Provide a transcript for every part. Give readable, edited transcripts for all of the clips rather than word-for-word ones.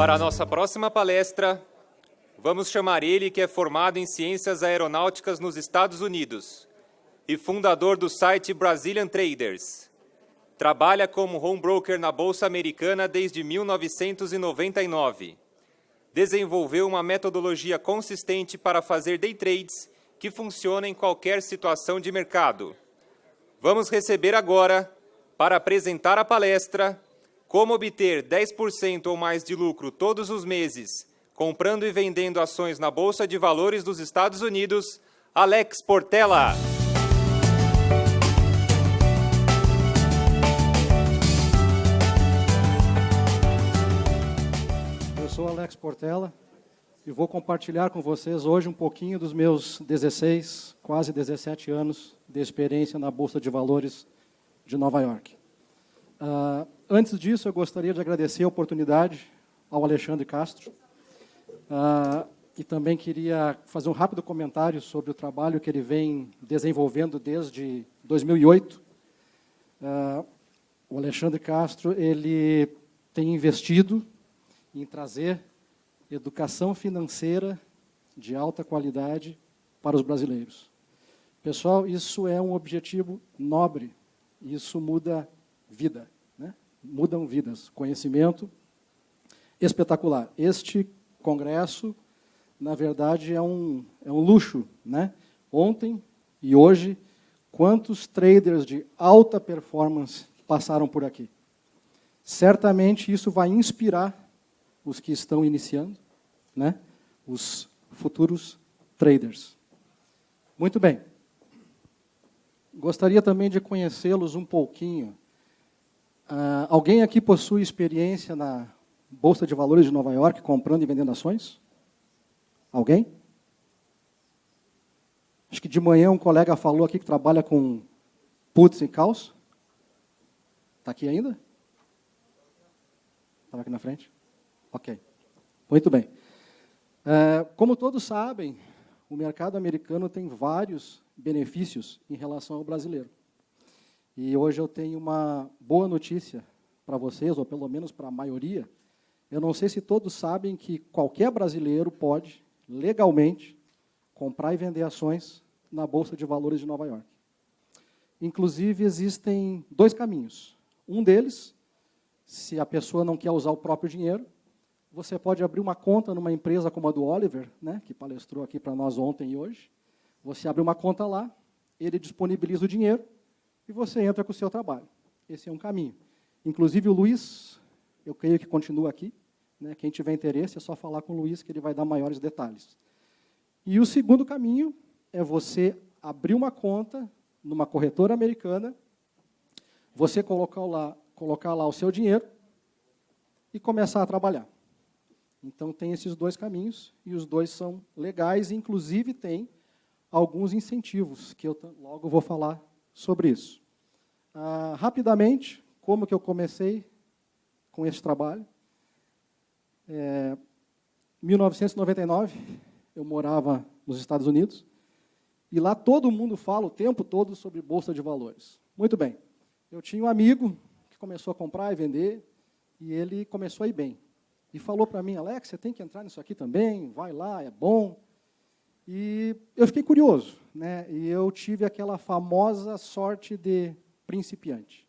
Para a nossa próxima palestra, vamos chamar ele que é formado em Ciências Aeronáuticas nos Estados Unidos e fundador do site Brazilian Traders. Trabalha como home broker na Bolsa Americana desde 1999. Desenvolveu uma metodologia consistente para fazer day trades que funciona em qualquer situação de mercado. Vamos receber agora, para apresentar a palestra, como obter 10% ou mais de lucro todos os meses, comprando e vendendo ações na Bolsa de Valores dos Estados Unidos, Alex Portela. Eu sou Alex Portela e vou compartilhar com vocês hoje um pouquinho dos meus 16, quase 17 anos de experiência na Bolsa de Valores de Nova York. Antes disso, eu gostaria de agradecer a oportunidade ao Alexandre Castro e também queria fazer um rápido comentário sobre o trabalho que ele vem desenvolvendo desde 2008. O Alexandre Castro ele tem investido em trazer educação financeira de alta qualidade para os brasileiros. Pessoal, isso é um objetivo nobre, isso muda vida, né? Mudam vidas, conhecimento espetacular. Este congresso, na verdade, é um luxo, né? Ontem e hoje, quantos traders de alta performance passaram por aqui? Certamente isso vai inspirar os que estão iniciando, né? Os futuros traders. Muito bem. Gostaria também de conhecê-los um pouquinho. Alguém aqui possui experiência na Bolsa de Valores de Nova York, comprando e vendendo ações? Alguém? Acho que de manhã um colega falou aqui que trabalha com puts e calls. Está aqui ainda? Estava aqui na frente? Ok. Muito bem. Como todos sabem, o mercado americano tem vários benefícios em relação ao brasileiro. E hoje eu tenho uma boa notícia para vocês, ou pelo menos para a maioria. Eu não sei se todos sabem que qualquer brasileiro pode, legalmente, comprar e vender ações na Bolsa de Valores de Nova York. Inclusive, existem dois caminhos. Um deles, se a pessoa não quer usar o próprio dinheiro, você pode abrir uma conta numa empresa como a do Oliver, né, que palestrou aqui para nós ontem e hoje. Você abre uma conta lá, ele disponibiliza o dinheiro e você entra com o seu trabalho. Esse é um caminho. Inclusive o Luiz, eu creio que continua aqui, né, quem tiver interesse é só falar com o Luiz que ele vai dar maiores detalhes. E o segundo caminho é você abrir uma conta numa corretora americana, você colocar lá o seu dinheiro e começar a trabalhar. Então, tem esses dois caminhos, e os dois são legais, e, inclusive, tem alguns incentivos, que eu logo vou falar sobre isso. Rapidamente, como que eu comecei com esse trabalho? Em 1999, eu morava nos Estados Unidos, e lá todo mundo fala o tempo todo sobre Bolsa de Valores. Muito bem, eu tinha um amigo que começou a comprar e vender, e ele começou a ir bem. E falou para mim, Alex, você tem que entrar nisso aqui também, vai lá, é bom. E eu fiquei curioso, né? E eu tive aquela famosa sorte de principiante.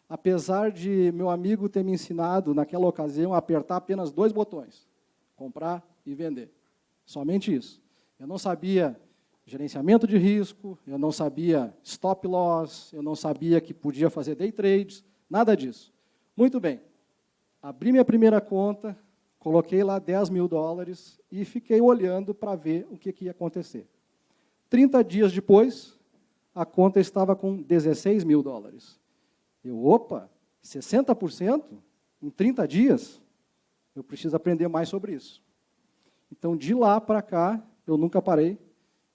Apesar de meu amigo ter me ensinado, naquela ocasião, a apertar apenas 2 botões, comprar e vender. Somente isso. Eu não sabia gerenciamento de risco, eu não sabia stop loss, eu não sabia que podia fazer day trades, nada disso. Muito bem. Abri minha primeira conta, coloquei lá $10.000 e fiquei olhando para ver o que ia acontecer. 30 dias depois, a conta estava com $16.000. Opa, 60% em 30 dias? Eu preciso aprender mais sobre isso. Então, de lá para cá, eu nunca parei.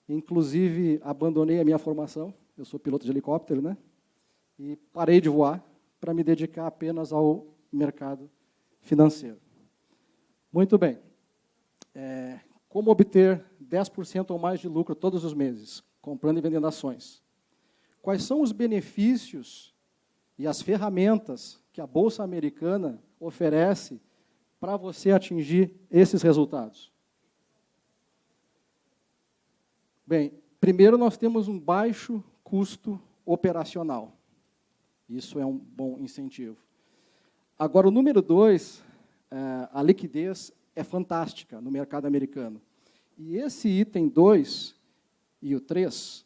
Inclusive, abandonei a minha formação. Eu sou piloto de helicóptero, né? E parei de voar para me dedicar apenas ao mercado financeiro. Muito bem. Como obter 10% ou mais de lucro todos os meses, comprando e vendendo ações? Quais são os benefícios e as ferramentas que a Bolsa Americana oferece para você atingir esses resultados? Bem, primeiro nós temos um baixo custo operacional. Isso é um bom incentivo. Agora, o número 2, a liquidez é fantástica no mercado americano. E esse item 2 e o 3,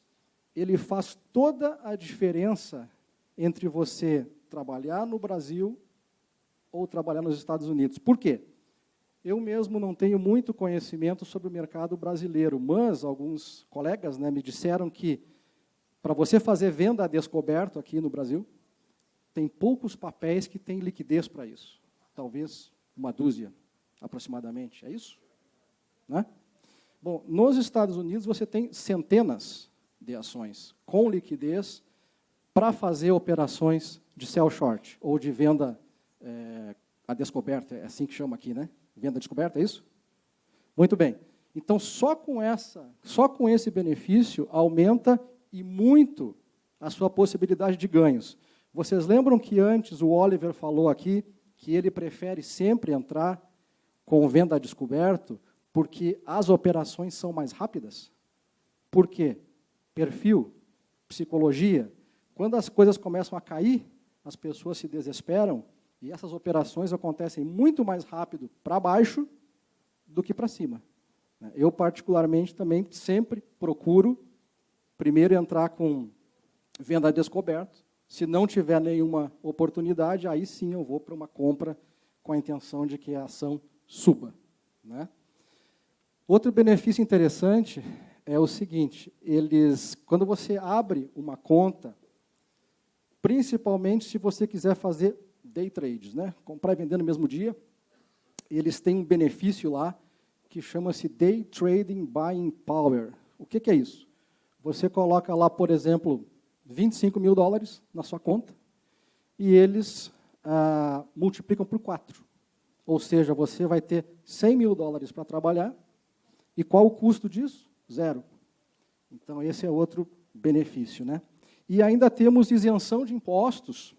ele faz toda a diferença entre você trabalhar no Brasil ou trabalhar nos Estados Unidos. Por quê? Eu mesmo não tenho muito conhecimento sobre o mercado brasileiro, mas alguns colegas, né, me disseram que, para você fazer venda a descoberto aqui no Brasil, tem poucos papéis que têm liquidez para isso. Talvez uma dúzia, aproximadamente. É isso? Né? Bom, nos Estados Unidos você tem centenas de ações com liquidez para fazer operações de sell short, ou de venda a descoberta, é assim que chama aqui, né? Venda a descoberta, é isso? Muito bem. Então, só com esse benefício, aumenta e muito a sua possibilidade de ganhos. Vocês lembram que antes o Oliver falou aqui que ele prefere sempre entrar com venda a descoberto porque as operações são mais rápidas? Por quê? Perfil, psicologia. Quando as coisas começam a cair, as pessoas se desesperam e essas operações acontecem muito mais rápido para baixo do que para cima. Eu, particularmente, também sempre procuro primeiro entrar com venda a descoberto. Se não tiver nenhuma oportunidade, aí sim eu vou para uma compra com a intenção de que a ação suba. Né? Outro benefício interessante é o seguinte, quando você abre uma conta, principalmente se você quiser fazer day trades, né? Comprar e vender no mesmo dia, eles têm um benefício lá que chama-se Day Trading Buying Power. O que é isso? Você coloca lá, por exemplo, $25 mil na sua conta e eles multiplicam por 4. Ou seja, você vai ter $100 mil para trabalhar e qual o custo disso? 0. Então, esse é outro benefício, né? E ainda temos isenção de impostos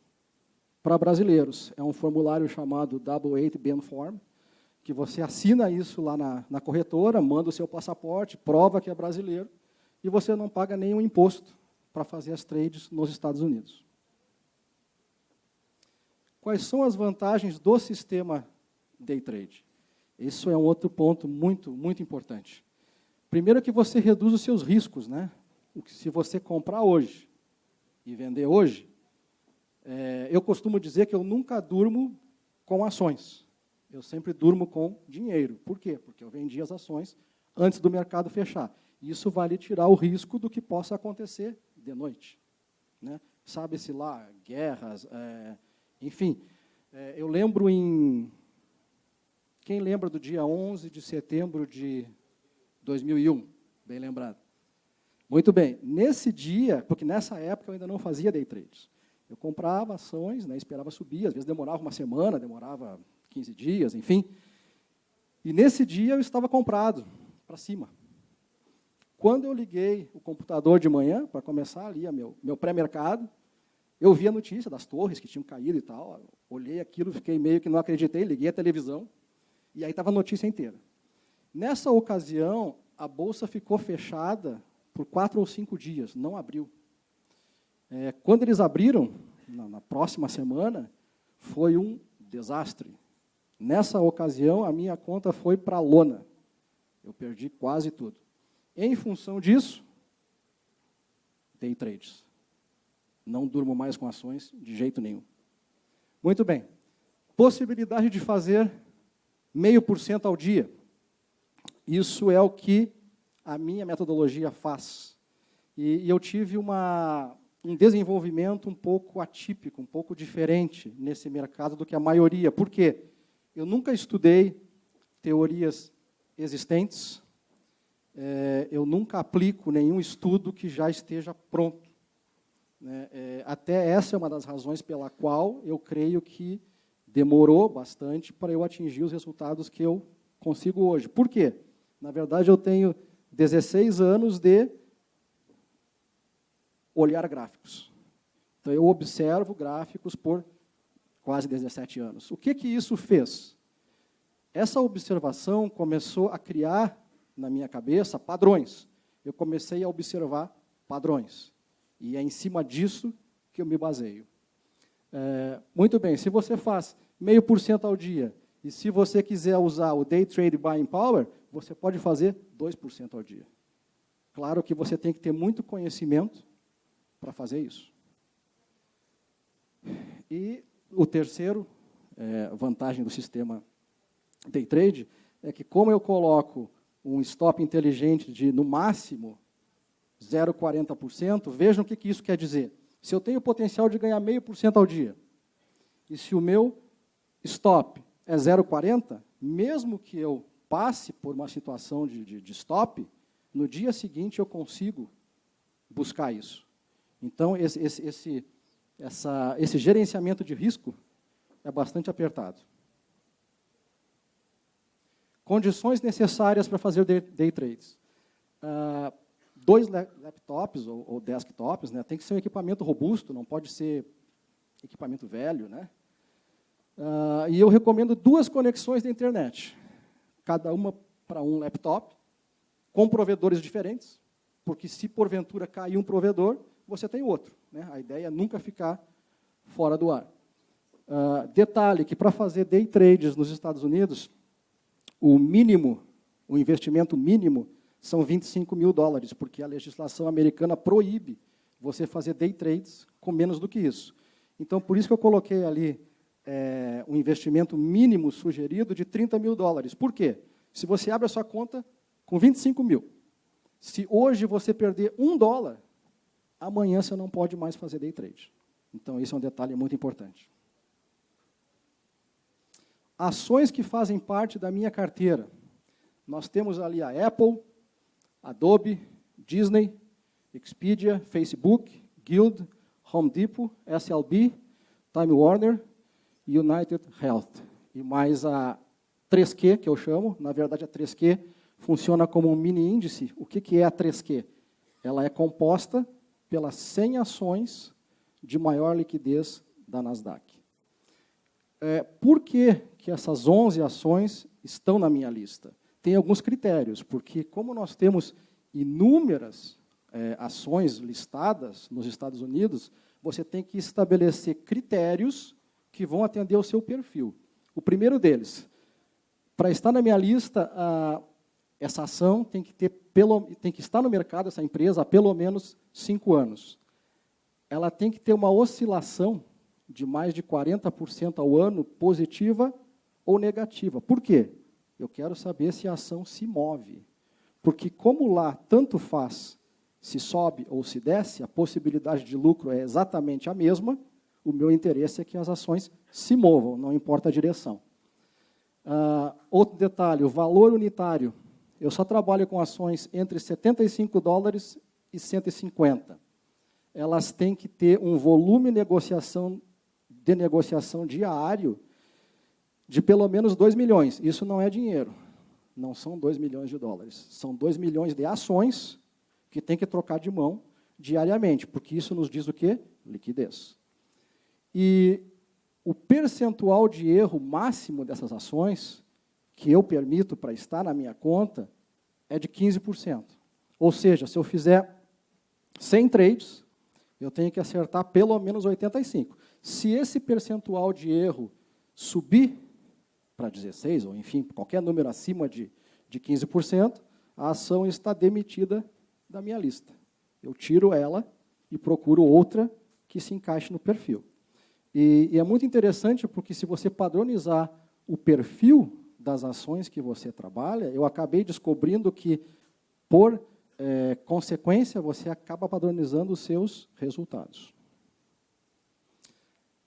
para brasileiros. É um formulário chamado Double-8 Form, que você assina isso lá na corretora, manda o seu passaporte, prova que é brasileiro, e você não paga nenhum imposto para fazer as trades nos Estados Unidos. Quais são as vantagens do sistema day trade? Isso é um outro ponto muito, muito importante. Primeiro que você reduz os seus riscos, né? Se você comprar hoje e vender hoje, eu costumo dizer que eu nunca durmo com ações. Eu sempre durmo com dinheiro. Por quê? Porque eu vendi as ações antes do mercado fechar. Isso vai lhe tirar o risco do que possa acontecer de noite. Né? Sabe-se lá, guerras, enfim. Eu lembro Quem lembra do dia 11 de setembro de 2001? Bem lembrado. Muito bem. Nesse dia, porque nessa época eu ainda não fazia day trades, eu comprava ações, né, esperava subir, às vezes demorava uma semana, demorava 15 dias, enfim. E nesse dia eu estava comprado, para cima. Quando eu liguei o computador de manhã, para começar ali meu pré-mercado, eu vi a notícia das torres que tinham caído e tal, olhei aquilo, fiquei meio que não acreditei, liguei a televisão, e aí estava a notícia inteira. Nessa ocasião, a Bolsa ficou fechada por 4 ou 5 dias, não abriu. Quando eles abriram, na próxima semana, foi um desastre. Nessa ocasião, a minha conta foi para a lona. Eu perdi quase tudo. Em função disso, day trades. Não durmo mais com ações de jeito nenhum. Muito bem. Possibilidade de fazer 0,5% ao dia. Isso é o que a minha metodologia faz. E eu tive um desenvolvimento um pouco atípico, um pouco diferente nesse mercado do que a maioria. Por quê? Eu nunca estudei teorias existentes, eu nunca aplico nenhum estudo que já esteja pronto. Até essa é uma das razões pela qual eu creio que demorou bastante para eu atingir os resultados que eu consigo hoje. Por quê? Na verdade, eu tenho 16 anos de olhar gráficos. Então, eu observo gráficos por quase 17 anos. O que isso fez? Essa observação começou a criar, na minha cabeça, padrões. Eu comecei a observar padrões. E é em cima disso que eu me baseio. Muito bem, se você faz 0,5% ao dia, e se você quiser usar o Day Trade Buying Power, você pode fazer 2% ao dia. Claro que você tem que ter muito conhecimento para fazer isso. E o terceiro vantagem do sistema Day Trade é que, como eu coloco um stop inteligente de, no máximo, 0,40%, vejam o que isso quer dizer. Se eu tenho o potencial de ganhar 0,5% ao dia, e se o meu stop é 0,40%, mesmo que eu passe por uma situação de stop, no dia seguinte eu consigo buscar isso. Então, esse gerenciamento de risco é bastante apertado. Condições necessárias para fazer day trades. 2 laptops ou desktops, né? Tem que ser um equipamento robusto, não pode ser equipamento velho, né? E eu recomendo 2 conexões da internet, cada uma para um laptop, com provedores diferentes, porque se porventura cair um provedor, você tem outro, né? A ideia é nunca ficar fora do ar. Detalhe que para fazer day trades nos Estados Unidos, o investimento mínimo são $25 mil, porque a legislação americana proíbe você fazer day trades com menos do que isso. Então, por isso que eu coloquei ali um investimento mínimo sugerido de $30 mil. Por quê? Se você abre a sua conta com 25 mil, se hoje você perder $1, amanhã você não pode mais fazer day trade. Então, esse é um detalhe muito importante. Ações que fazem parte da minha carteira. Nós temos ali a Apple, Adobe, Disney, Expedia, Facebook, Guild, Home Depot, SLB, Time Warner, United Health. E mais a 3Q, que eu chamo. Na verdade, a 3Q funciona como um mini índice. O que é a 3Q? Ela é composta pelas 100 ações de maior liquidez da Nasdaq. Por que essas 11 ações estão na minha lista? Tem alguns critérios, porque como nós temos inúmeras ações listadas nos Estados Unidos, você tem que estabelecer critérios que vão atender ao seu perfil. O primeiro deles, para estar na minha lista, essa ação tem que estar no mercado, essa empresa, há pelo menos 5 anos. Ela tem que ter uma oscilação de mais de 40% ao ano, positiva ou negativa. Por quê? Eu quero saber se a ação se move. Porque como lá tanto faz se sobe ou se desce, a possibilidade de lucro é exatamente a mesma, o meu interesse é que as ações se movam, não importa a direção. Outro detalhe, o valor unitário. Eu só trabalho com ações entre $75 e 150. Elas têm que ter um volume de negociação diário de pelo menos 2 milhões. Isso não é dinheiro. Não são 2 milhões de dólares. São 2 milhões de ações que tem que trocar de mão diariamente, porque isso nos diz o quê? Liquidez. E o percentual de erro máximo dessas ações, que eu permito para estar na minha conta, é de 15%. Ou seja, se eu fizer 100 trades, eu tenho que acertar pelo menos 85. Se esse percentual de erro subir para 16%, ou enfim, qualquer número acima de 15%, a ação está demitida da minha lista. Eu tiro ela e procuro outra que se encaixe no perfil. E é muito interessante porque se você padronizar o perfil das ações que você trabalha, eu acabei descobrindo que, por consequência, você acaba padronizando os seus resultados.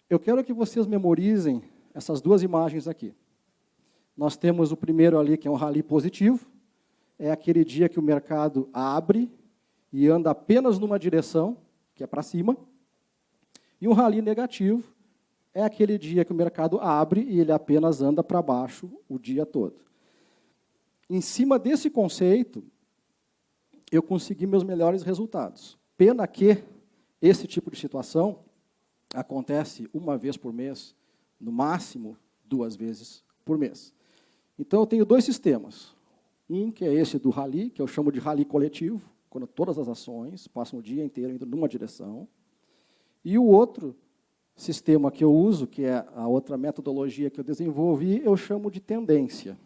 Eu quero que vocês memorizem essas 2 imagens aqui. Nós temos o primeiro ali, que é um rally positivo. É aquele dia que o mercado abre e anda apenas numa direção, que é para cima. E um rally negativo é aquele dia que o mercado abre e ele apenas anda para baixo o dia todo. Em cima desse conceito, eu consegui meus melhores resultados. Pena que esse tipo de situação acontece uma vez por mês, no máximo 2 vezes por mês. Então, eu tenho dois sistemas. Um que é esse do rally, que eu chamo de rally coletivo, quando todas as ações passam o dia inteiro indo numa direção. E o outro sistema que eu uso, que é a outra metodologia que eu desenvolvi, eu chamo de tendência.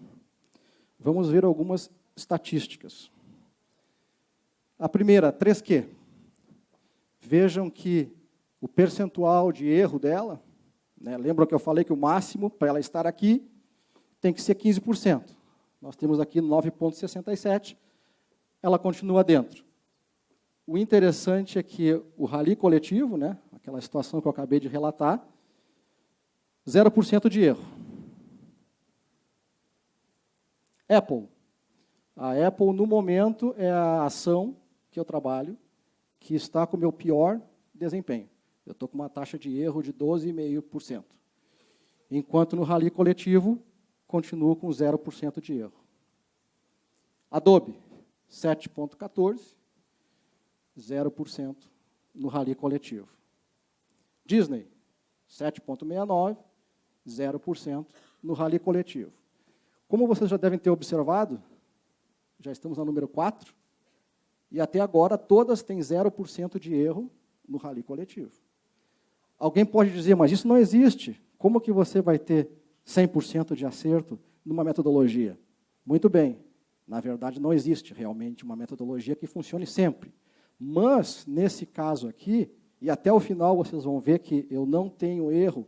Vamos ver algumas estatísticas. A primeira, 3Q. Vejam que o percentual de erro dela, né, lembram que eu falei que o máximo para ela estar aqui tem que ser 15%. Nós temos aqui 9,67%, ela continua dentro. O interessante é que o rally coletivo, né, aquela situação que eu acabei de relatar, 0% de erro. Apple. A Apple, no momento, é a ação que eu trabalho que está com o meu pior desempenho. Eu estou com uma taxa de erro de 12,5%. Enquanto no rally coletivo, continuo com 0% de erro. Adobe, 7,14%, 0% no rally coletivo. Disney, 7,69%, 0% no rally coletivo. Como vocês já devem ter observado, já estamos no número 4, e até agora todas têm 0% de erro no rally coletivo. Alguém pode dizer, mas isso não existe. Como que você vai ter 100% de acerto numa metodologia? Muito bem, na verdade não existe realmente uma metodologia que funcione sempre. Mas, nesse caso aqui, e até o final vocês vão ver que eu não tenho erro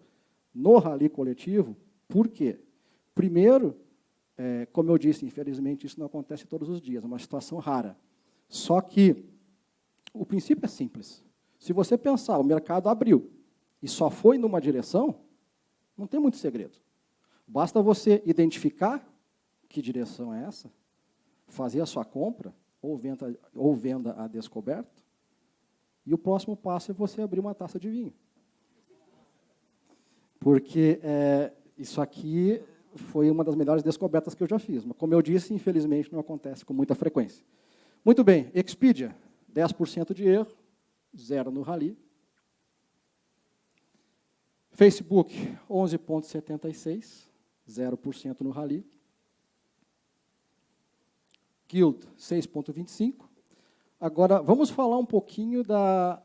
no rally coletivo. Por quê? Primeiro, como eu disse, infelizmente isso não acontece todos os dias, é uma situação rara. Só que o princípio é simples. Se você pensar, o mercado abriu e só foi numa direção, não tem muito segredo. Basta você identificar que direção é essa, fazer a sua compra, ou venda a descoberto, e o próximo passo é você abrir uma taça de vinho. Porque isso aqui foi uma das melhores descobertas que eu já fiz. Mas, como eu disse, infelizmente não acontece com muita frequência. Muito bem, Expedia, 10% de erro, 0 no rally. Facebook, 11,76, 0% no rally. Guild, 6,25. Agora, vamos falar um pouquinho da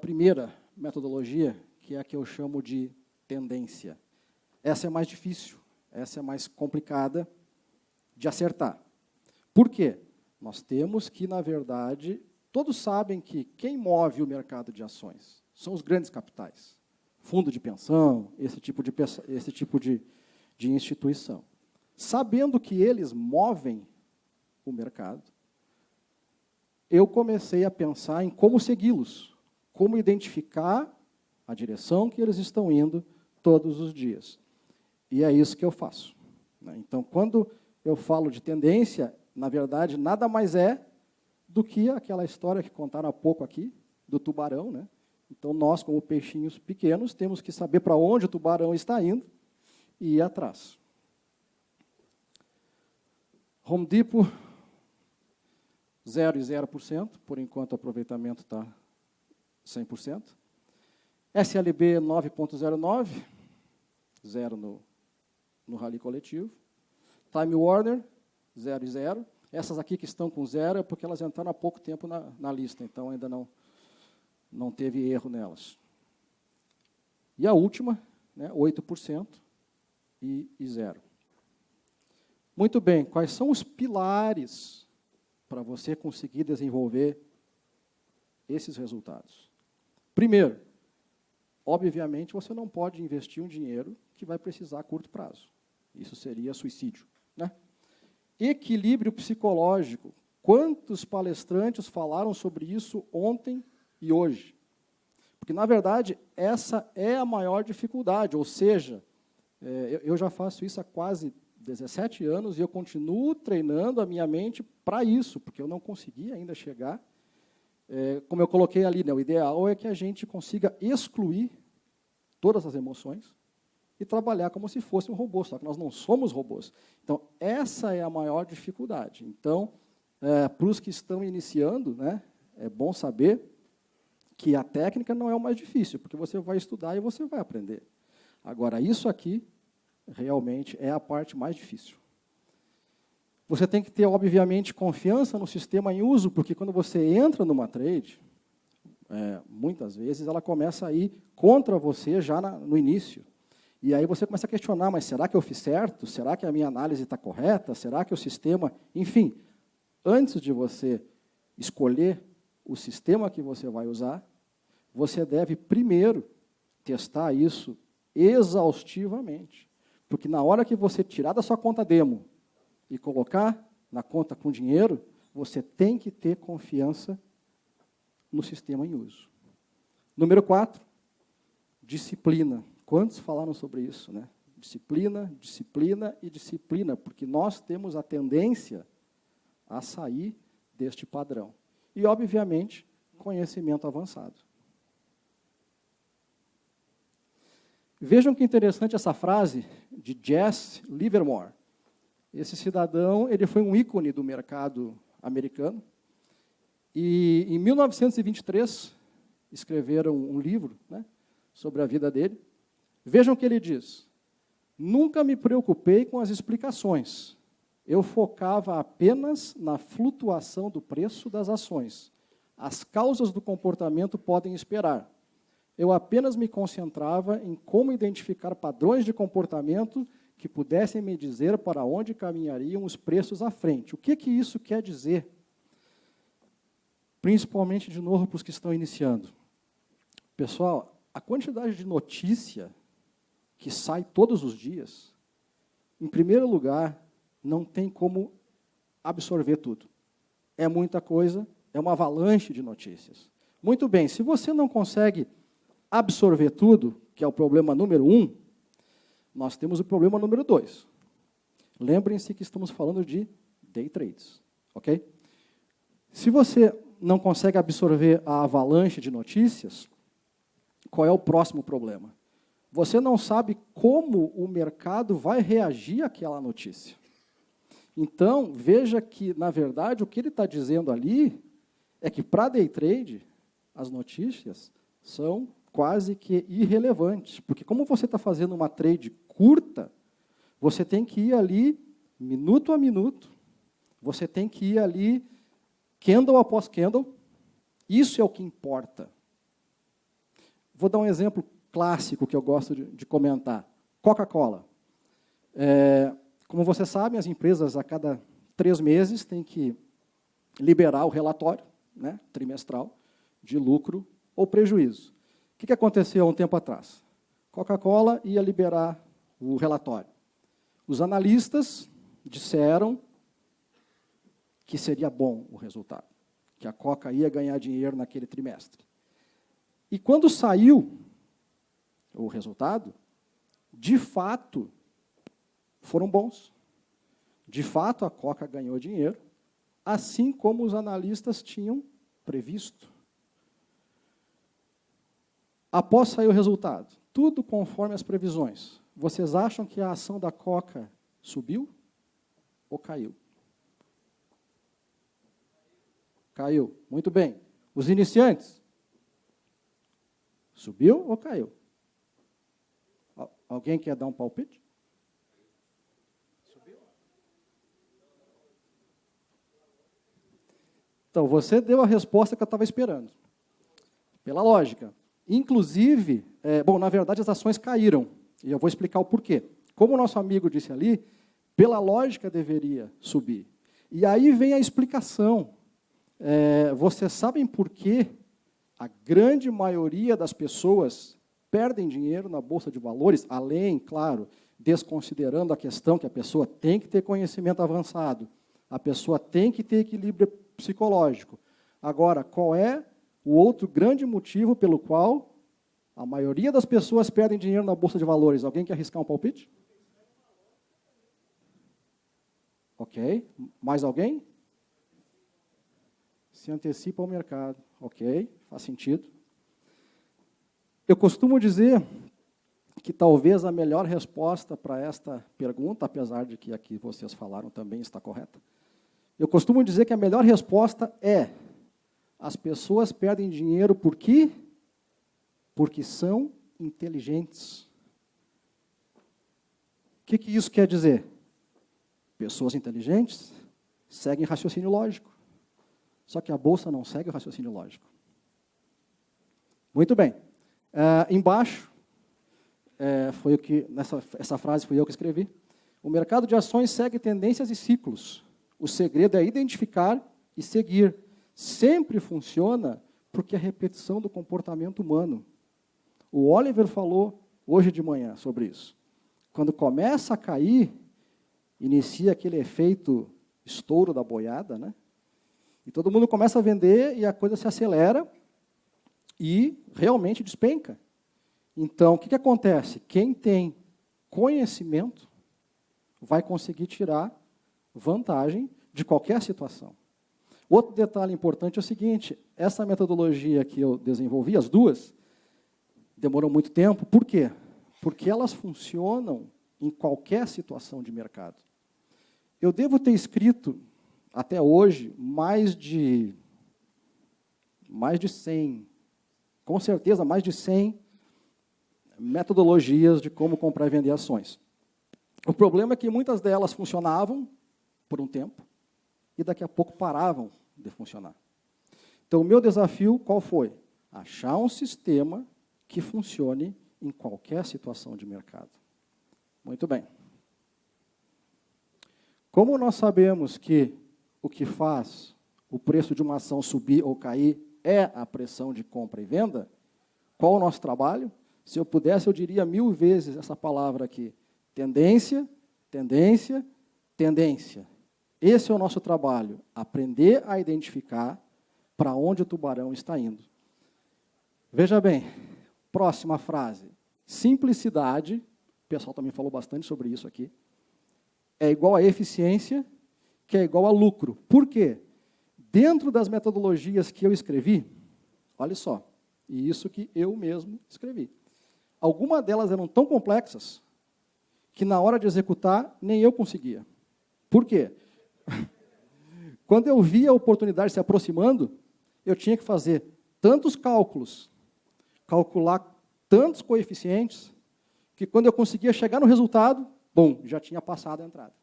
primeira metodologia, que é a que eu chamo de tendência. Essa é mais difícil, essa é mais complicada de acertar. Por quê? Nós temos que, na verdade, todos sabem que quem move o mercado de ações são os grandes capitais. Fundo de pensão, esse tipo de instituição. Sabendo que eles movem o mercado, eu comecei a pensar em como segui-los, como identificar a direção que eles estão indo todos os dias. E é isso que eu faço. Então, quando eu falo de tendência, na verdade, nada mais é do que aquela história que contaram há pouco aqui, do tubarão, né? Então, nós, como peixinhos pequenos, temos que saber para onde o tubarão está indo e ir atrás. Home Depot, 0 e 0%, por enquanto o aproveitamento está 100%. SLB 9,09, 0 no rally coletivo. Time Warner, 0 e 0. Essas aqui que estão com 0 é porque elas entraram há pouco tempo na lista, então ainda não teve erro nelas. E a última, né, 8% e 0. Muito bem, quais são os pilares para você conseguir desenvolver esses resultados? Primeiro, obviamente, você não pode investir um dinheiro que vai precisar a curto prazo. Isso seria suicídio, né? Equilíbrio psicológico. Quantos palestrantes falaram sobre isso ontem e hoje? Porque, na verdade, essa é a maior dificuldade. Ou seja, eu já faço isso há quase 17 anos e eu continuo treinando a minha mente para isso, porque eu não consegui ainda chegar. Como eu coloquei ali, né, o ideal é que a gente consiga excluir todas as emoções e trabalhar como se fosse um robô, só que nós não somos robôs. Então, essa é a maior dificuldade. Então, para os que estão iniciando, né, é bom saber que a técnica não é o mais difícil, porque você vai estudar e você vai aprender. Agora, isso aqui realmente é a parte mais difícil. Você tem que ter, obviamente, confiança no sistema em uso, porque quando você entra numa trade, muitas vezes ela começa a ir contra você já no início. E aí você começa a questionar, mas será que eu fiz certo? Será que a minha análise está correta? Será que o sistema... Enfim, antes de você escolher o sistema que você vai usar, você deve primeiro testar isso exaustivamente. Porque na hora que você tirar da sua conta demo e colocar na conta com dinheiro, você tem que ter confiança no sistema em uso. Número 4, disciplina. Quantos falaram sobre isso, né? Disciplina, disciplina e disciplina, porque nós temos a tendência a sair deste padrão. E, obviamente, conhecimento avançado. Vejam que interessante essa frase de Jesse Livermore. Esse cidadão, ele foi um ícone do mercado americano. E, em 1923, escreveram um livro, né, sobre a vida dele. Vejam o que ele diz. Nunca me preocupei com as explicações. Eu focava apenas na flutuação do preço das ações. As causas do comportamento podem esperar. Eu apenas me concentrava em como identificar padrões de comportamento que pudessem me dizer para onde caminhariam os preços à frente. O que isso quer dizer? Principalmente, de novo, para os que estão iniciando. Pessoal, a quantidade de notícia que sai todos os dias, em primeiro lugar, não tem como absorver tudo. É muita coisa, é uma avalanche de notícias. Muito bem, se você não consegue absorver tudo, que é o problema número 1, nós temos o problema número 2. Lembrem-se que estamos falando de day trades, ok? Se você não consegue absorver a avalanche de notícias, qual é o próximo problema? Você não sabe como o mercado vai reagir àquela notícia. Então, veja que, na verdade, o que ele está dizendo ali é que, para day trade, as notícias são quase que irrelevantes. Porque, como você está fazendo uma trade curta, você tem que ir ali, minuto a minuto, você tem que ir ali, candle após candle. Isso é o que importa. Vou dar um exemplo clássico que eu gosto de comentar. Coca-Cola. Como vocês sabem, as empresas, a cada 3 meses, têm que liberar o relatório, né, trimestral de lucro ou prejuízo. O que aconteceu há um tempo atrás? Coca-Cola ia liberar o relatório. Os analistas disseram que seria bom o resultado, que a Coca ia ganhar dinheiro naquele trimestre. E quando saiu o resultado, de fato, foram bons. De fato, a Coca ganhou dinheiro, assim como os analistas tinham previsto. Após sair o resultado, tudo conforme as previsões. Vocês acham que a ação da Coca subiu ou caiu? Caiu. Muito bem. Os iniciantes? Subiu ou caiu? Alguém quer dar um palpite? Subiu? Então, você deu a resposta que eu estava esperando. Pela lógica. Inclusive, bom, na verdade, as ações caíram. E eu vou explicar o porquê. Como o nosso amigo disse ali, pela lógica deveria subir. E aí vem a explicação. Vocês sabem por que a grande maioria das pessoas perdem dinheiro na Bolsa de Valores, além, claro, desconsiderando a questão que a pessoa tem que ter conhecimento avançado, a pessoa tem que ter equilíbrio psicológico. Agora, qual é o outro grande motivo pelo qual a maioria das pessoas perdem dinheiro na Bolsa de Valores? Alguém quer arriscar um palpite? Ok. Mais alguém? Se antecipa ao mercado. Ok, faz sentido. Eu costumo dizer que talvez a melhor resposta para esta pergunta, apesar de que aqui vocês falaram também está correta, eu costumo dizer que a melhor resposta é: as pessoas perdem dinheiro por quê? Porque são inteligentes. que isso quer dizer? Pessoas inteligentes seguem raciocínio lógico. Só que a Bolsa não segue o raciocínio lógico. Muito bem. Embaixo, foi o que, essa frase fui eu que escrevi. O mercado de ações segue tendências e ciclos. O segredo é identificar e seguir. Sempre funciona porque é a repetição do comportamento humano. O Oliver falou hoje de manhã sobre isso. Quando começa a cair, inicia aquele efeito estouro da boiada, né? E todo mundo começa a vender e a coisa se acelera e realmente despenca. Então, o que acontece? Quem tem conhecimento vai conseguir tirar vantagem de qualquer situação. Outro detalhe importante é o seguinte, essa metodologia que eu desenvolvi, as duas, demorou muito tempo. Por quê? Porque elas funcionam em qualquer situação de mercado. Eu devo ter escrito, até hoje, mais de 100, com certeza, mais de 100 metodologias de como comprar e vender ações. O problema é que muitas delas funcionavam por um tempo e daqui a pouco paravam de funcionar. Então, o meu desafio qual foi? Achar um sistema que funcione em qualquer situação de mercado. Muito bem. Como nós sabemos que o que faz o preço de uma ação subir ou cair é a pressão de compra e venda, qual o nosso trabalho? Se eu pudesse, eu diria 1000 vezes essa palavra aqui. Tendência, tendência, tendência. Esse é o nosso trabalho, aprender a identificar para onde o tubarão está indo. Veja bem, próxima frase. Simplicidade, o pessoal também falou bastante sobre isso aqui, é igual a eficiência, que é igual a lucro. Por quê? Dentro das metodologias que eu escrevi, olha só, e isso que eu mesmo escrevi. Algumas delas eram tão complexas que na hora de executar nem eu conseguia. Por quê? Quando eu via a oportunidade se aproximando, eu tinha que fazer tantos cálculos, calcular tantos coeficientes, que quando eu conseguia chegar no resultado, bom, já tinha passado a entrada.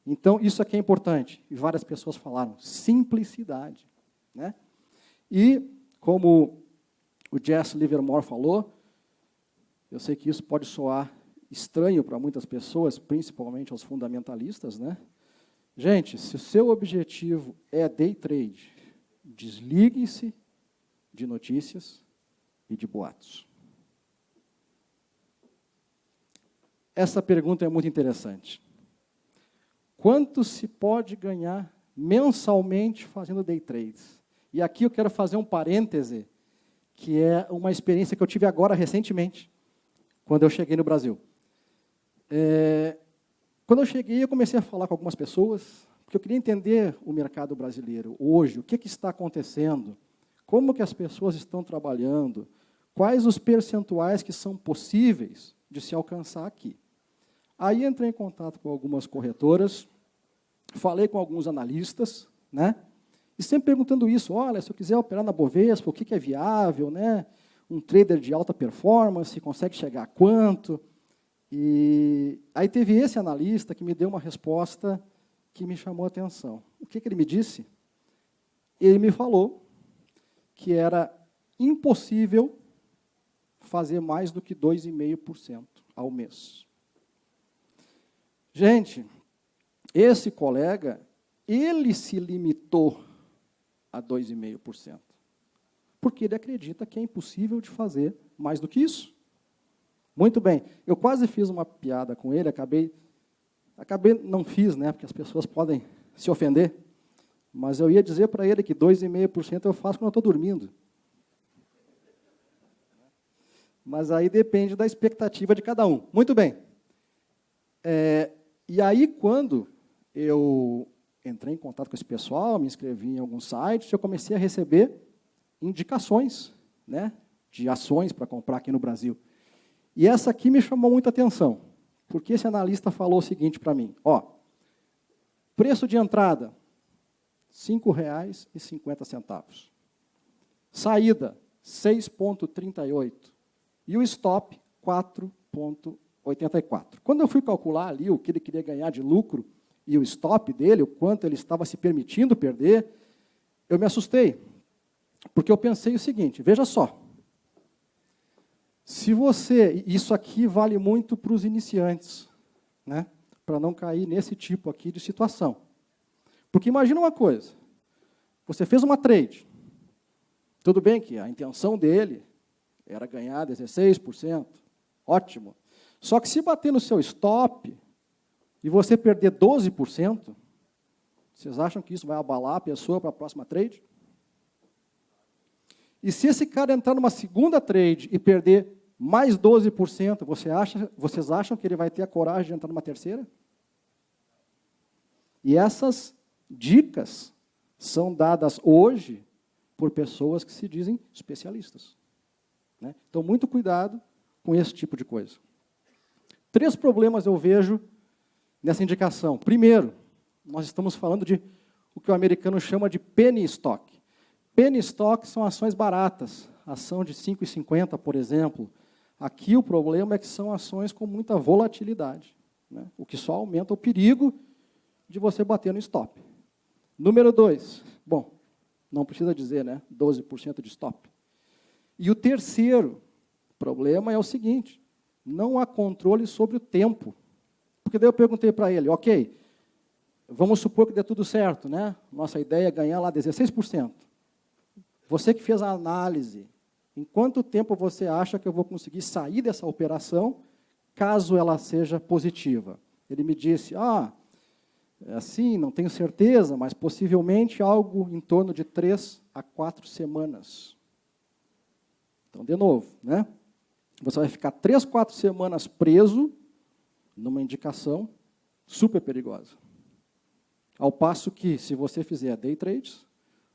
Então, isso aqui é importante. E várias pessoas falaram, simplicidade. Né? E, como o Jesse Livermore falou, eu sei que isso pode soar estranho para muitas pessoas, principalmente aos fundamentalistas, né? Gente, se o seu objetivo é day trade, desligue-se de notícias e de boatos. Essa pergunta é muito interessante. Quanto se pode ganhar mensalmente fazendo day trades? E aqui eu quero fazer um parêntese, que é uma experiência que eu tive agora recentemente, quando eu cheguei no Brasil. Quando eu cheguei, eu comecei a falar com algumas pessoas, porque eu queria entender o mercado brasileiro hoje, o que está acontecendo, como que as pessoas estão trabalhando, quais os percentuais que são possíveis de se alcançar aqui. Aí entrei em contato com algumas corretoras, falei com alguns analistas, né? E sempre perguntando isso, olha, se eu quiser operar na Bovespa, o que é viável, né? Um trader de alta performance, consegue chegar a quanto? E aí teve esse analista que me deu uma resposta que me chamou a atenção. O que ele me disse? Ele me falou que era impossível fazer mais do que 2,5% ao mês. Gente, esse colega, ele se limitou a 2,5%, porque ele acredita que é impossível de fazer mais do que isso. Muito bem, eu quase fiz uma piada com ele, acabei não fiz, né, porque as pessoas podem se ofender, mas eu ia dizer para ele que 2,5% eu faço quando eu estou dormindo. Mas aí depende da expectativa de cada um. Muito bem. E aí, quando eu entrei em contato com esse pessoal, me inscrevi em alguns sites, eu comecei a receber indicações, né, de ações para comprar aqui no Brasil. E essa aqui me chamou muita atenção, porque esse analista falou o seguinte para mim, ó, preço de entrada, R$ 5,50. Saída, 6,38. E o stop, 4,80. 84. Quando eu fui calcular ali o que ele queria ganhar de lucro e o stop dele, o quanto ele estava se permitindo perder, eu me assustei. Porque eu pensei o seguinte, veja só. Se você, isso aqui vale muito para os iniciantes, né? Para não cair nesse tipo aqui de situação. Porque imagina uma coisa, você fez uma trade, tudo bem que a intenção dele era ganhar 16%, ótimo. Só que se bater no seu stop e você perder 12%, vocês acham que isso vai abalar a pessoa para a próxima trade? E se esse cara entrar numa segunda trade e perder mais 12%, vocês acham que ele vai ter a coragem de entrar numa terceira? E essas dicas são dadas hoje por pessoas que se dizem especialistas. Né? Então, muito cuidado com esse tipo de coisa. 3 problemas eu vejo nessa indicação. Primeiro, nós estamos falando de o que o americano chama de penny stock. Penny stock são ações baratas, ação de 5,50, por exemplo. Aqui o problema é que são ações com muita volatilidade, né? O que só aumenta o perigo de você bater no stop. Número 2, bom, não precisa dizer, né? 12% de stop. E o terceiro problema é o seguinte, não há controle sobre o tempo. Porque daí eu perguntei para ele, ok, vamos supor que dê tudo certo, né? Nossa ideia é ganhar lá 16%. Você que fez a análise, em quanto tempo você acha que eu vou conseguir sair dessa operação, caso ela seja positiva? Ele me disse, assim, não tenho certeza, mas possivelmente algo em torno de 3 a 4 semanas. Então, de novo, né? Você vai ficar 3, 4 semanas preso numa indicação super perigosa. Ao passo que, se você fizer day trades,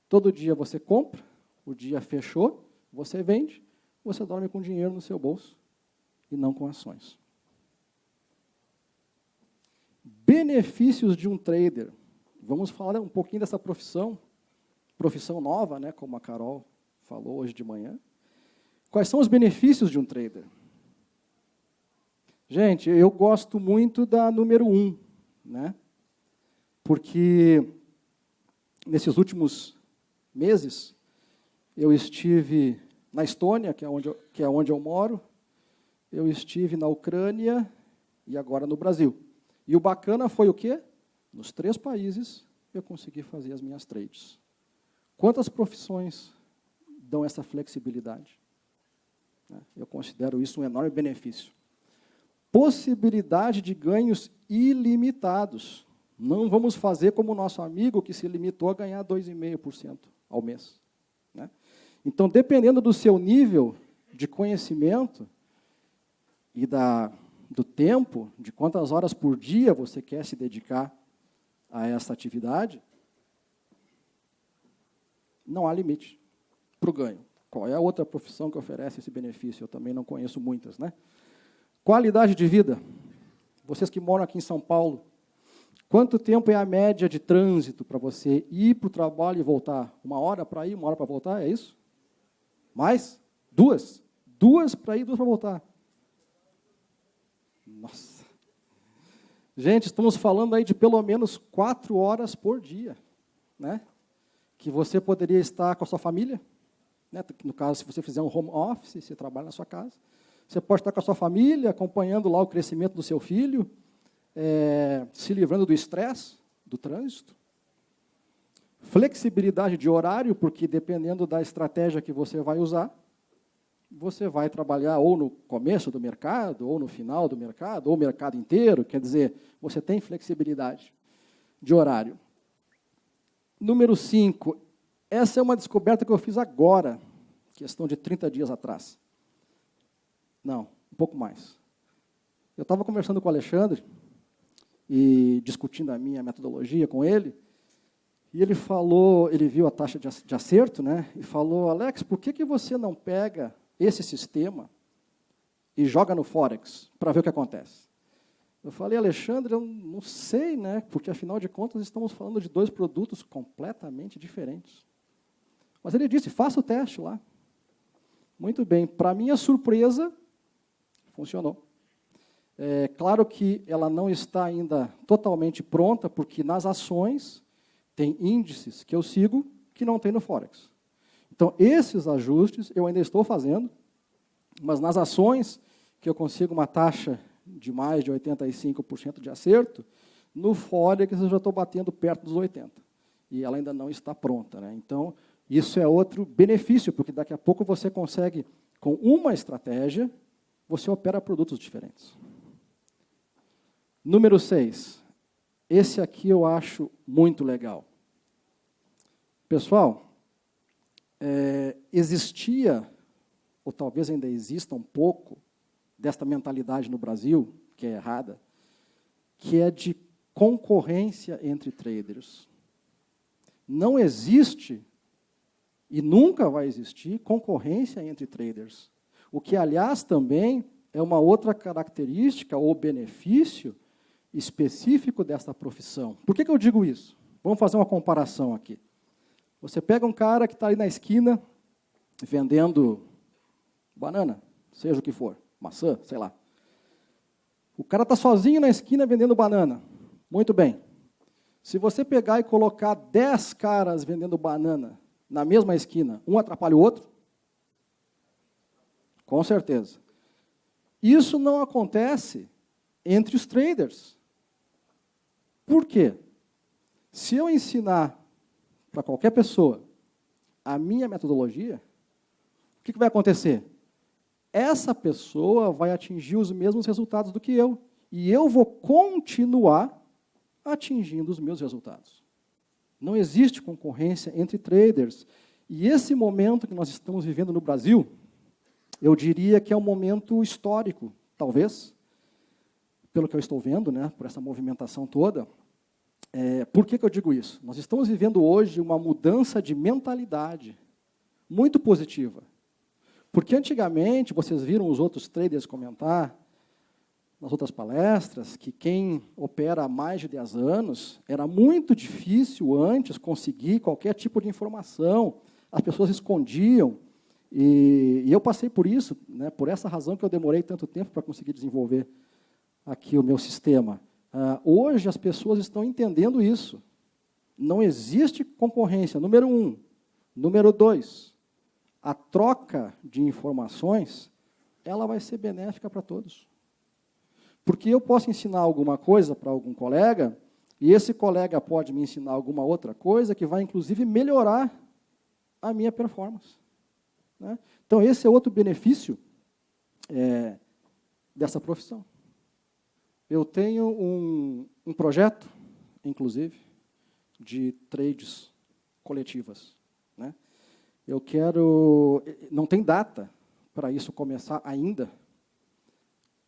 todo dia você compra, o dia fechou, você vende, você dorme com dinheiro no seu bolso e não com ações. Benefícios de um trader. Vamos falar um pouquinho dessa profissão nova, né, como a Carol falou hoje de manhã. Quais são os benefícios de um trader? Gente, eu gosto muito da número 1, né? Porque nesses últimos meses eu estive na Estônia, que é onde eu moro, eu estive na Ucrânia e agora no Brasil. E o bacana foi o quê? Nos 3 países eu consegui fazer as minhas trades. Quantas profissões dão essa flexibilidade? Eu considero isso um enorme benefício. Possibilidade de ganhos ilimitados. Não vamos fazer como o nosso amigo que se limitou a ganhar 2,5% ao mês. Né? Então, dependendo do seu nível de conhecimento e do tempo, de quantas horas por dia você quer se dedicar a essa atividade, não há limite para o ganho. Qual é a outra profissão que oferece esse benefício? Eu também não conheço muitas, né? Qualidade de vida. Vocês que moram aqui em São Paulo, quanto tempo é a média de trânsito para você ir para o trabalho e voltar? 1 hora para ir, 1 hora para voltar, é isso? Mais? 2? 2 para ir, 2 para voltar. Nossa. Gente, estamos falando aí de pelo menos 4 horas por dia, né? Que você poderia estar com a sua família, né? No caso, se você fizer um home office, você trabalha na sua casa, você pode estar com a sua família, acompanhando lá o crescimento do seu filho, se livrando do estresse, do trânsito. Flexibilidade de horário, porque dependendo da estratégia que você vai usar, você vai trabalhar ou no começo do mercado, ou no final do mercado, ou o mercado inteiro, quer dizer, você tem flexibilidade de horário. Número 5, essa é uma descoberta que eu fiz agora, questão de 30 dias atrás. Não, um pouco mais. Eu estava conversando com o Alexandre e discutindo a minha metodologia com ele, e ele falou, ele viu a taxa de acerto, né? E falou, Alex, por que você não pega esse sistema e joga no Forex para ver o que acontece? Eu falei, Alexandre, eu não sei, né? Porque afinal de contas estamos falando de 2 produtos completamente diferentes. Mas ele disse, faça o teste lá. Muito bem, para minha surpresa, funcionou. É claro que ela não está ainda totalmente pronta, porque nas ações tem índices que eu sigo que não tem no Forex. Então, esses ajustes eu ainda estou fazendo, mas nas ações, que eu consigo uma taxa de mais de 85% de acerto, no Forex eu já estou batendo perto dos 80%. E ela ainda não está pronta, né? Então, isso é outro benefício, porque daqui a pouco você consegue, com uma estratégia, você opera produtos diferentes. Número 6. Esse aqui eu acho muito legal. Pessoal, existia, ou talvez ainda exista um pouco, desta mentalidade no Brasil, que é errada, que é de concorrência entre traders. Não existe, e nunca vai existir, concorrência entre traders. O que, aliás, também é uma outra característica ou benefício específico desta profissão. Por que eu digo isso? Vamos fazer uma comparação aqui. Você pega um cara que está ali na esquina vendendo banana, seja o que for, maçã, sei lá. O cara está sozinho na esquina vendendo banana. Muito bem. Se você pegar e colocar 10 caras vendendo banana na mesma esquina, um atrapalha o outro? Com certeza. Isso não acontece entre os traders. Por quê? Se eu ensinar para qualquer pessoa a minha metodologia, o que vai acontecer? Essa pessoa vai atingir os mesmos resultados do que eu. E eu vou continuar atingindo os meus resultados. Não existe concorrência entre traders. E esse momento que nós estamos vivendo no Brasil, eu diria que é um momento histórico, talvez, pelo que eu estou vendo, né, por essa movimentação toda. Por que eu digo isso? Nós estamos vivendo hoje uma mudança de mentalidade muito positiva. Porque antigamente, vocês viram os outros traders comentar, nas outras palestras, que quem opera há mais de 10 anos, era muito difícil antes conseguir qualquer tipo de informação, as pessoas escondiam, e eu passei por isso, né, por essa razão que eu demorei tanto tempo para conseguir desenvolver aqui o meu sistema. Hoje as pessoas estão entendendo isso. Não existe concorrência, número 1. Número 2, a troca de informações, ela vai ser benéfica para todos. Porque eu posso ensinar alguma coisa para algum colega, e esse colega pode me ensinar alguma outra coisa que vai, inclusive, melhorar a minha performance. Né? Então, esse é outro benefício dessa profissão. Eu tenho um projeto, inclusive, de trades coletivas. Né? Eu quero... Não tem data para isso começar ainda.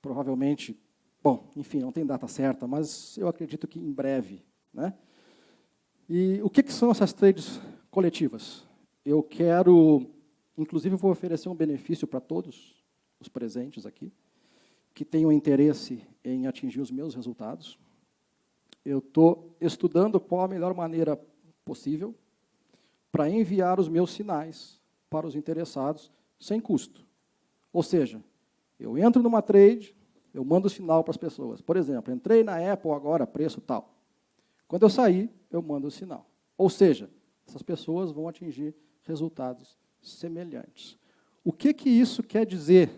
Provavelmente... Bom, enfim, não tem data certa, mas eu acredito que em breve. Né? E o que são essas trades coletivas? Eu quero... Inclusive, vou oferecer um benefício para todos os presentes aqui, que tenham interesse em atingir os meus resultados. Eu estou estudando qual a melhor maneira possível para enviar os meus sinais para os interessados sem custo. Ou seja, eu entro numa trade, eu mando o sinal para as pessoas. Por exemplo, entrei na Apple agora, preço tal. Quando eu sair, eu mando o sinal. Ou seja, essas pessoas vão atingir resultados semelhantes. O que isso quer dizer?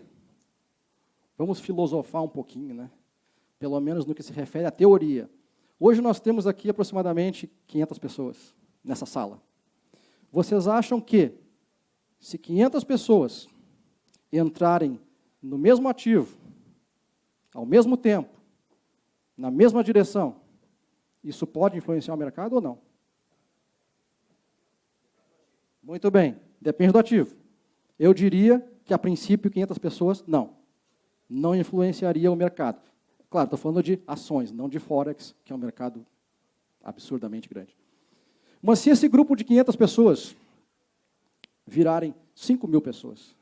Vamos filosofar um pouquinho, né? Pelo menos no que se refere à teoria. Hoje nós temos aqui aproximadamente 500 pessoas nessa sala. Vocês acham que, se 500 pessoas entrarem no mesmo ativo, ao mesmo tempo, na mesma direção, isso pode influenciar o mercado ou não? Muito bem, depende do ativo. Eu diria que, a princípio, 500 pessoas, não influenciaria o mercado. Claro, estou falando de ações, não de Forex, que é um mercado absurdamente grande. Mas se esse grupo de 500 pessoas virarem 5.000 pessoas,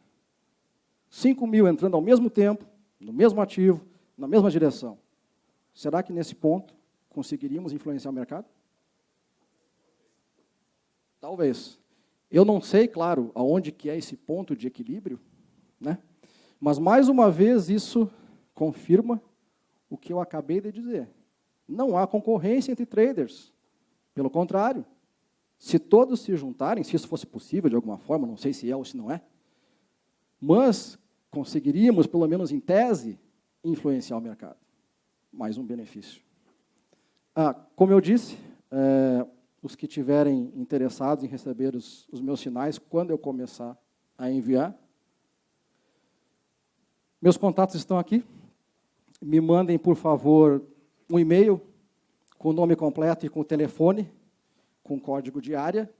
5.000 entrando ao mesmo tempo, no mesmo ativo, na mesma direção, será que nesse ponto conseguiríamos influenciar o mercado? Talvez. Eu não sei, claro, aonde que é esse ponto de equilíbrio, né? Mas, mais uma vez, isso confirma o que eu acabei de dizer. Não há concorrência entre traders. Pelo contrário, se todos se juntarem, se isso fosse possível de alguma forma, não sei se é ou se não é, mas conseguiríamos, pelo menos em tese, influenciar o mercado. Mais um benefício. Como eu disse, os que tiverem interessados em receber os meus sinais, quando eu começar a enviar, meus contatos estão aqui. Me mandem, por favor, um e-mail com o nome completo e com o telefone, com código de área,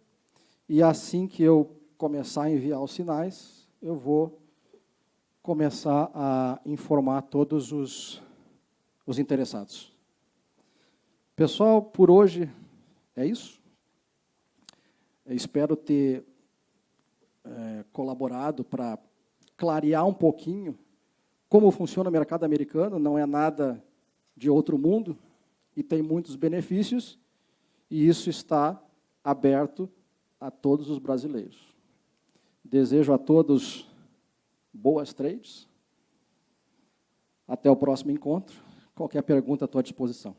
e assim que eu começar a enviar os sinais, eu vou começar a informar todos os interessados. Pessoal, por hoje é isso. Eu espero ter colaborado para clarear um pouquinho como funciona o mercado americano. Não é nada de outro mundo e tem muitos benefícios, e isso está aberto a todos os brasileiros. Desejo a todos boas trades. Até o próximo encontro. Qualquer pergunta, estou à disposição.